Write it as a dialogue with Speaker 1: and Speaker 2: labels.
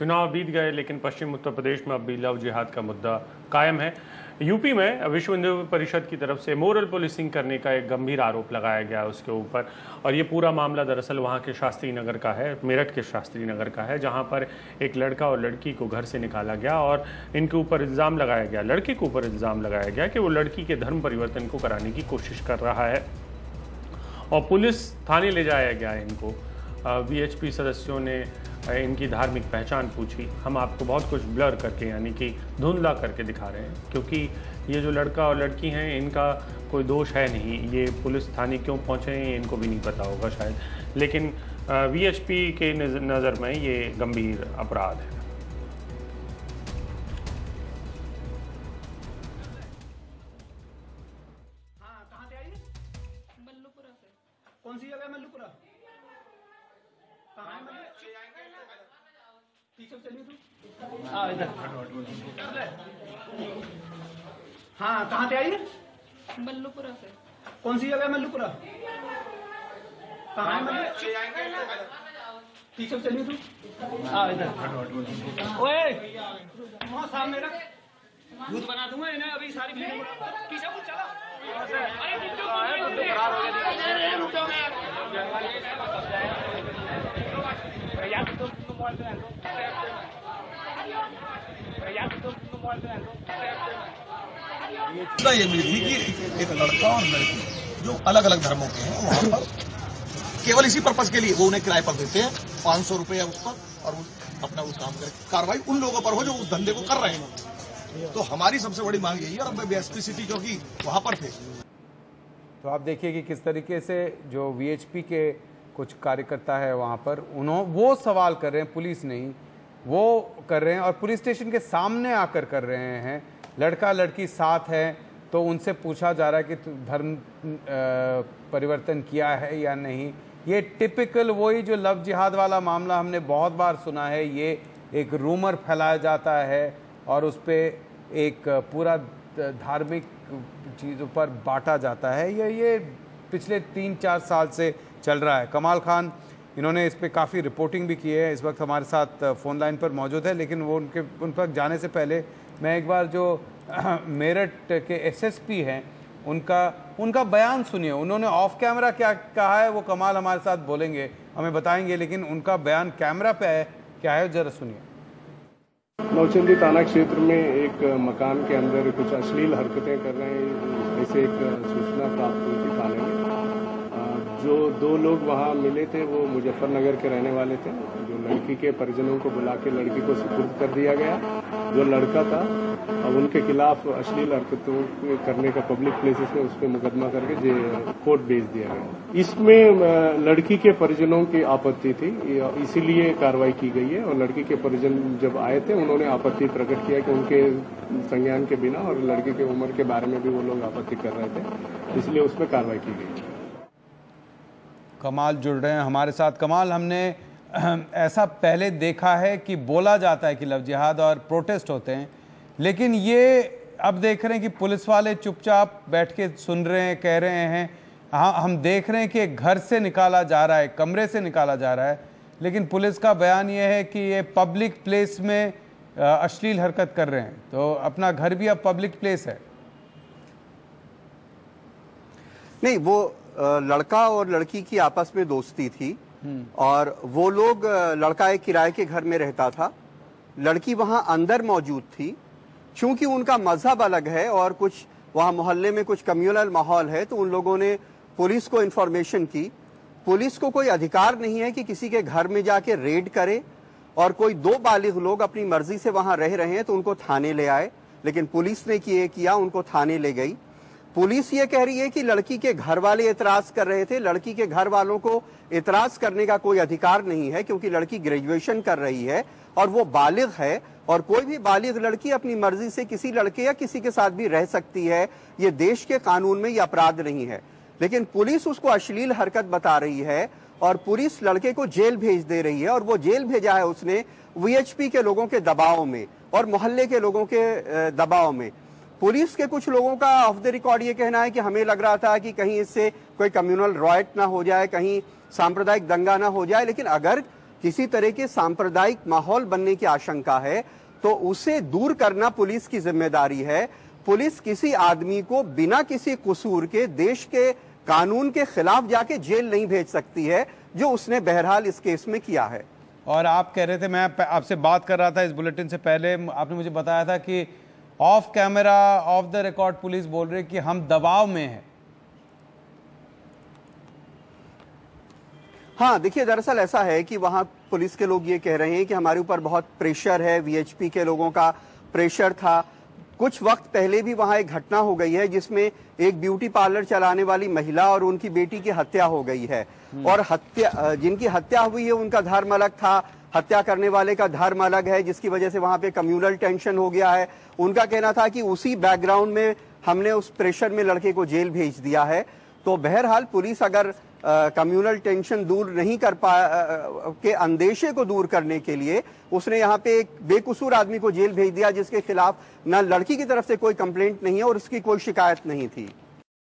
Speaker 1: चुनाव बीत गए लेकिन पश्चिम उत्तर प्रदेश में अब भी लव जिहाद का मुद्दा कायम है। यूपी में विश्व हिंदू परिषद की तरफ से मोरल पुलिसिंग करने का एक गंभीर आरोप लगाया गया उसके ऊपर, और ये पूरा मामला दरअसल वहाँ के शास्त्री नगर का है, मेरठ के शास्त्री नगर का है, जहाँ पर एक लड़का और लड़की को घर से निकाला गया और इनके ऊपर इल्ज़ाम लगाया गया, लड़के के ऊपर इल्ज़ाम लगाया गया कि वो लड़की के धर्म परिवर्तन को कराने की कोशिश कर रहा है और पुलिस थाने ले जाया गया इनको। वीएचपी सदस्यों ने इनकी धार्मिक पहचान पूछी। हम आपको बहुत कुछ ब्लर करके यानी कि धुंधला करके दिखा रहे हैं, क्योंकि ये जो लड़का और लड़की हैं इनका कोई दोष है नहीं। ये पुलिस थाने क्यों पहुंचे हैं इनको भी नहीं पता होगा शायद, लेकिन वीएचपी के नज़र में ये गंभीर अपराध है।
Speaker 2: हाँ, कहाँ से आई? मल्लूपुरा से। कौन सी जगह है मल्लूपुरा? कहाँ है? पीछे चलिए तू। हाँ इधर। हाँ, कहाँ से आई? मल्लूपुरा से। कौन सी जगह है मल्लूपुरा? कहाँ है? पीछे चलिए तू। हाँ इधर। ओए, वहाँ सामने रख। भूत बना दूंगा इन्हें अभी सारी वीडियो। पीछे कुछ चला। अरे खराब हो गया।
Speaker 3: ये मिली कि एक लड़का और लड़की जो अलग अलग धर्मों के हैं वहाँ पर केवल इसी पर्पज के लिए वो उन्हें किराए पर देते हैं 500 रुपये उस पर, और अपना उस काम करें। कार्रवाई उन लोगों पर हो जो उस धंधे को कर रहे हैं। तो हमारी सबसे बड़ी मांग यही है, और बीएसपी सिटी जो कि वहाँ पर थे।
Speaker 4: तो आप देखिए कि किस तरीके से जो वीएचपी के कुछ कार्यकर्ता है वहाँ पर वो सवाल कर रहे हैं, पुलिस नहीं, वो कर रहे हैं और पुलिस स्टेशन के सामने आकर कर रहे हैं। लड़का लड़की साथ है तो उनसे पूछा जा रहा है कि धर्म परिवर्तन किया है या नहीं। ये टिपिकल वही जो लव जिहाद वाला मामला हमने बहुत बार सुना है। ये एक रूमर फैलाया जाता है और उस पर एक पूरा धार्मिक चीज़ों पर बांटा जाता है। ये पिछले 3-4 साल से चल रहा है। कमाल खान इन्होंने इस पर काफ़ी रिपोर्टिंग भी की है, इस वक्त हमारे साथ फ़ोन लाइन पर मौजूद है, लेकिन वो उन पर जाने से पहले मैं एक बार जो मेरठ के एसएसपी हैं उनका बयान सुनिए। उन्होंने ऑफ कैमरा क्या कहा है वो कमाल हमारे साथ बोलेंगे, हमें बताएंगे, लेकिन उनका बयान कैमरा पे है क्या है जरा सुनिए।
Speaker 5: नौचंदी थाना क्षेत्र में एक मकान के अंदर कुछ अश्लील हरकतें कर रहे हैं, ऐसे एक सूचना प्राप्त हुई थी थाने में। जो 2 लोग वहाँ मिले थे वो मुजफ्फरनगर के रहने वाले थे। जो लड़की के परिजनों को बुला के लड़की को सुपुर्द कर दिया गया। जो लड़का था अब उनके खिलाफ अश्लील हरकतों करने का पब्लिक प्लेसेस में उस पर मुकदमा करके कोर्ट भेज दिया गया। इसमें लड़की के परिजनों की आपत्ति थी, इसीलिए कार्रवाई की गई है। और लड़की के परिजन जब आए थे उन्होंने आपत्ति प्रकट किया कि उनके संज्ञान के बिना और लड़की की उम्र के बारे में भी वो लोग आपत्ति कर रहे थे, इसलिए उसमें कार्रवाई की गई।
Speaker 4: कमाल जुड़ रहे हैं हमारे साथ। कमाल, हमने ऐसा पहले देखा है कि बोला जाता है कि लव जिहाद और प्रोटेस्ट होते हैं, लेकिन ये अब देख रहे हैं कि पुलिस वाले चुपचाप बैठ के सुन रहे हैं, कह रहे हैं। हाँ, हम देख रहे हैं कि घर से निकाला जा रहा है, कमरे से निकाला जा रहा है, लेकिन पुलिस का बयान ये है कि ये पब्लिक प्लेस में अश्लील हरकत कर रहे हैं। तो अपना घर भी अब पब्लिक प्लेस है।
Speaker 6: नहीं, वो लड़का और लड़की की आपस में दोस्ती थी और वो लोग, लड़का एक किराए के घर में रहता था, लड़की वहां अंदर मौजूद थी। चूंकि उनका मजहब अलग है और कुछ वहां मोहल्ले में कुछ कम्युनल माहौल है, तो उन लोगों ने पुलिस को इन्फॉर्मेशन की। पुलिस को कोई अधिकार नहीं है कि किसी के घर में जाके रेड करे, और कोई 2 बालिग लोग अपनी मर्जी से वहां रह रहे हैं तो उनको थाने ले आए, लेकिन पुलिस ने किया उनको थाने ले गई। पुलिस ये कह रही है कि लड़की के घर वाले एतराज कर रहे थे। लड़की के घर वालों को एतराज करने का कोई अधिकार नहीं है, क्योंकि लड़की ग्रेजुएशन कर रही है और वो बालिग है, और कोई भी बालिग लड़की अपनी मर्जी से किसी लड़के या किसी के साथ भी रह सकती है। ये देश के कानून में ये अपराध नहीं है, लेकिन पुलिस उसको अश्लील हरकत बता रही है और पुलिस लड़के को जेल भेज दे रही है। और वो जेल भेजा है उसने वीएचपी के लोगों के दबाव में और मोहल्ले के लोगों के दबाव में। पुलिस के कुछ लोगों का ऑफ द रिकॉर्ड ये कहना है कि हमें लग रहा था कि कहीं इससे कोई कम्युनल रॉयट ना हो जाए, कहीं सांप्रदायिक दंगा ना हो जाए, लेकिन अगर किसी तरह के सांप्रदायिक माहौल बनने की आशंका है तो उसे दूर करना पुलिस की जिम्मेदारी है। पुलिस किसी आदमी को बिना किसी कसूर के देश के कानून के खिलाफ जाके जेल नहीं भेज सकती है, जो उसने बहरहाल इस केस में किया है।
Speaker 4: और आप कह रहे थे, मैं आपसे बात कर रहा था इस बुलेटिन से पहले, आपने मुझे बताया था कि of camera off the record police बोल रही है कि हम दबाव में हैं।
Speaker 6: हाँ, देखिए, दरअसल ऐसा है कि वहां पुलिस के लोग ये कह रहे हैं कि हमारे ऊपर बहुत प्रेशर है, वीएचपी के लोगों का प्रेशर था। कुछ वक्त पहले भी वहां एक घटना हो गई है जिसमें एक ब्यूटी पार्लर चलाने वाली महिला और उनकी बेटी की हत्या हो गई है, और जिनकी हत्या हुई है उनका धर्म अलग था, हत्या करने वाले का धर्म अलग है, जिसकी वजह से वहां पे कम्युनल टेंशन हो गया है। उनका कहना था कि उसी बैकग्राउंड में हमने उस प्रेशर में लड़के को जेल भेज दिया है। तो बहरहाल पुलिस अगर कम्युनल टेंशन दूर नहीं कर के अंदेशे को दूर करने के लिए उसने यहाँ पे एक बेकसूर आदमी को जेल भेज दिया, जिसके खिलाफ न लड़की की तरफ से कोई कंप्लेंट नहीं है और उसकी कोई शिकायत नहीं थी।